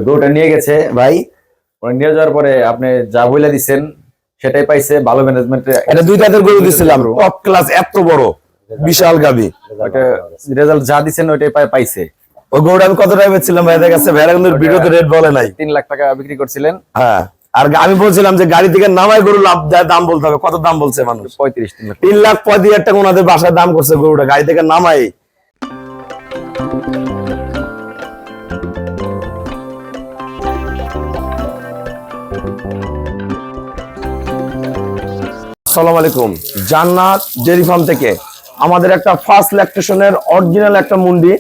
গরুটা নিয়ে গেছে ভাই, নিয়ে যাওয়ার পরে আপনি যা বইলা দিচ্ছেন সেটাই পাইছে। ভালো ম্যানেজমেন্ট, এটা দুই দাঁতের গরু দিছিলাম, টপ ক্লাস, এত বড় বিশাল গাবি। রেজাল্ট যা দিচ্ছেন ওইটাই পাইছে। ওই গরুটা আমি কত টাকা বেচছিলাম ভাইদের কাছে? ভাইরা কিন্তু ভিডিওতে রেট বলে নাই। 3 লাখ টাকা বিক্রি করছিলেন। হ্যাঁ, আর আমি বলছিলাম যে গাড়ি থেকে নামাই গরু লাভ দেয়, দাম বলতে হবে। কত দাম বলছে মানুষ? 3,35,000 টাকা ওনাদের বাসায় দাম করছে গরুটা, গাড়ি থেকে নামাই। আসসালামু আলাইকুম, জান্নাত ডেইরি ফার্ম থেকে আমাদের একটা ফার্স্ট ল্যাকটেশনের অরিজিনাল একটা মুন্ডি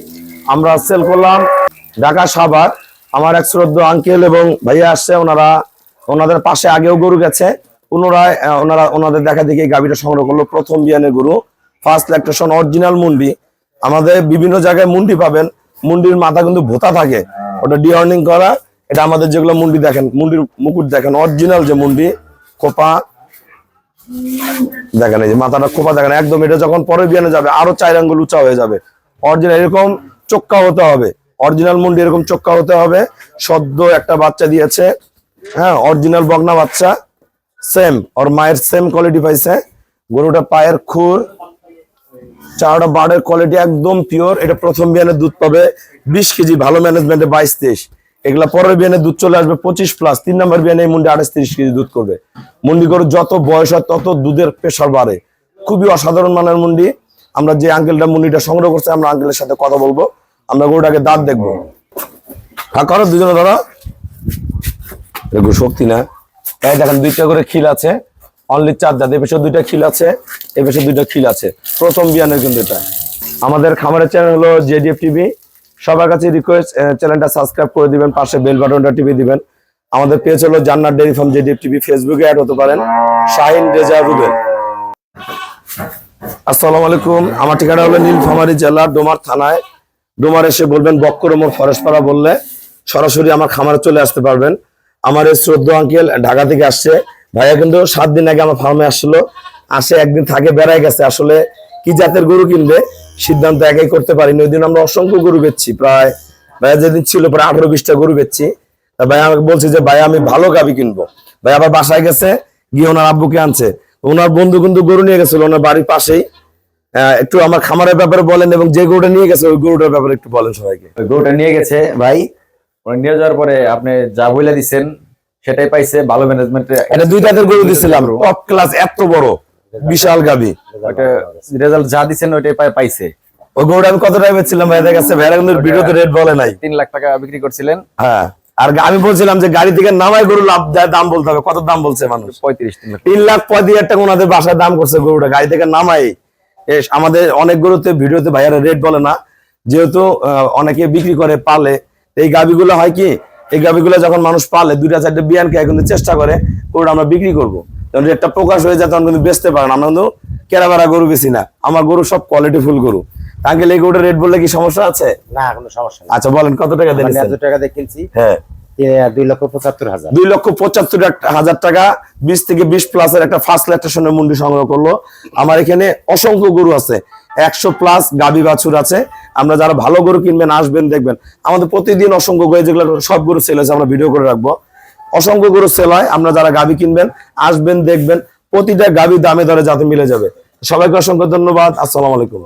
আমরা সেল করলাম ঢাকা সাভার। আমার এক শ্রদ্ধ আঙ্কেল এবং ভাইয়া আসছে, ওনাদের পাশে আগেও গরু গেছে, পুনরায় ওনাদের দেখা দেখি গাভীটা সংগ্রহ করলো। প্রথম বিয়ানের গরু, ফার্স্ট ল্যাকটেশন অরিজিনাল মুন্ডি। আমাদের বিভিন্ন জায়গায় মুন্ডি পাবেন, মুন্ডির মাথা কিন্তু ভোতা থাকে, ওটা ডিওর্নিং করা। এটা আমাদের যেগুলো মুন্ডি দেখেন, মুন্ডির মুকুট দেখেন, অরিজিনাল যে মুন্ডি, খোপা দেখেন, এই যে মাথাটা খোপা দেখেন একদম। এটা যখন পরে বিয়ানে যাবে আরো 4 আঙ্গুল উঁচা হয়ে যাবে। অরিজিনাল এরকম চোক্কা হতে হবে, অরিজিনাল মুন্ডি এরকম চোক্কা হতে হবে। সদ্য একটা বাচ্চা দিয়েছে, হ্যাঁ, অরিজিনাল বগনা বাচ্চা, সেম ওর মায়ের সেম কোয়ালিটি পাইছে। গরুটা পায়ের খুর, চারটা বাড়ের কোয়ালিটি একদম পিওর। এটা প্রথম বিয়ানে দুধ পাবে 20 কেজি, ভালো ম্যানেজমেন্টে 22-23। এগুলা পরের বিয়ানে দুধ চলে আসবে 25+। 3 নম্বর বিয়ানে এই মুন্ডি 28-30 কেজি দুধ করবে। মুন্ডি গরু যত বয়স হয় তত দুধের প্রেশার বাড়ে। খুবই অসাধারণ মানের মুন্ডি। আমরা যে আঙ্কেলটা মুন্ডিটা সংগ্রহ করছে, আমরা আঙ্কেলের সাথে কথা বলবো। আমরা গরুটাকে দাঁত দেখবো। হ্যাঁ করো দুজনে, ধরো। দেখো শক্তি না, এই দেখেন 2টা করে খিল আছে, অনলি 4 দাঁত। এপাশে 2টা খিল আছে, এপাশে 2টা খিল আছে। প্রথম বিয়ানের কিন্তু এটা। আমাদের খামারের চ্যানেল হলো জেডিএফ টিভি। সবার কাছে রিকোয়েস্ট, চ্যানেলটা সাবস্ক্রাইব করে দিবেন, পাশে বেল বাটনটা টিপে দিবেন। আমাদের পেজ হলো জান্নাত ডেইরি ফার্ম জেডিএফ টিভি। ফেসবুকে অ্যাড হতে পারেন, শাহিন রেজা রুবেল। আসসালামু আলাইকুম, আমার ঠিকানা হলো নীলফামারী জেলার ডোমার থানায়। ডোমার এসে বলবেন বক্করমোড় ফরেস্টপাড়া বললে সরাসরি আমার খামারে চলে আসতে পারবেন। আমার এই শ্রদ্ধ আঙ্কেল ঢাকা থেকে আসছে। ভাইয়া কিন্তু 7 দিন আগে আমার ফার্মে আসছিল, আসে একদিন থাকে বেড়ায় গেছে। আসলে কি জাতের গরু কিনবে সিদ্ধান্ত একাই করতে পারিনি। ওই দিন আমরা অসংখ্য গরু বেচছি, প্রায় ভাইয়া যেদিন ছিল প্রায় 18-20টা গরু বেচছি। তা ভাইয়া আমাকে বলছে যে ভাইয়া আমি ভালো গাভী কিনবো। ভাই আবার বাসায় গেছে, গিয়ে ওনার আব্বুকে আনছে। ওনার বন্ধু কিন্তু গরু নিয়ে গেছিল ওনার বাড়ির পাশেই। একটু আমার খামারের ব্যাপারে বলেন, এবং যে গরুটা নিয়ে গেছে ওই গরুটার ব্যাপারে একটু বলেন সবাইকে। গরুটা নিয়ে গেছে ভাই, নিয়ে যাওয়ার পরে আপনি যা বইলা দিচ্ছেন সেটাই পাইছে। ভালো ম্যানেজমেন্ট, এটা 2 দাঁতের গরু দিছিলাম, টপ ক্লাস, এত বড় বিশাল গাভী। রেজাল্ট যা দিচ্ছেন ওইটাই পাইছে। ওই গরুটা আমি কত টাকা বেচছিলাম ভাইদের কাছে? ভাইরা কিন্তু ভিডিওতে রেট বলে নাই। 3 লাখ টাকা বিক্রি করছিলেন। হ্যাঁ, আর আমি বলছিলাম যে গাড়ি থেকে নামাই গরু লাভ দেয়, দাম বলতে হবে। কত দাম বলছে মানুষ? 3,35,000 টাকা ওনাদের বাসায় দাম করছে গরুটা, গাড়ি থেকে নামাই। আমাদের অনেক গরুতে ভিডিওতে ভাইয়ারা রেট বলে না, যেহেতু অনেকে বিক্রি করে পালে। এই গাভিগুলো হয় কি, এই গাভিগুলো যখন মানুষ পালে 2-4টা বিয়ানকে কিন্তু চেষ্টা করে গরুটা আমরা বিক্রি করবো, যখন রেটটা প্রকাশ হয়ে যায় তখন কিন্তু বেচতে পারে না। আমরা কিন্তু কেরাবেরা গরু বেশি না, আমার গরু সব কোয়ালিটি ফুল গরু। আঙ্কেল এই গরুটা রেট বললে কি সমস্যা আছে? না, কোনো সমস্যা নেই। আচ্ছা বলেন কত টাকা দেন? 1,000 টাকা দিয়ে কিনছি। হ্যাঁ, 2,75,000। 2,75,000 টাকা। 20 থেকে 20+ এর একটা ফার্স্ট ল্যাকটেশনের মুন্ডি সংগ্রহ করলো। আমার এখানে অসংখ্য গরু আছে, 100+ গাভী বাছুর আছে। আমরা যারা ভালো গরু কিনবেন আসবেন, দেখবেন আমাদের প্রতিদিন অসংখ্য গরু, যেগুলো সব গরু সেল হয়েছে আমরা ভিডিও করে রাখবো। অসংখ্য গরু সেল হয়, আমরা যারা গাভী কিনবেন আসবেন, দেখবেন প্রতিটা গাভী দামে দরে যাতে মিলে যাবে। সবাইকে অসংখ্য ধন্যবাদ। আসসালামু আলাইকুম।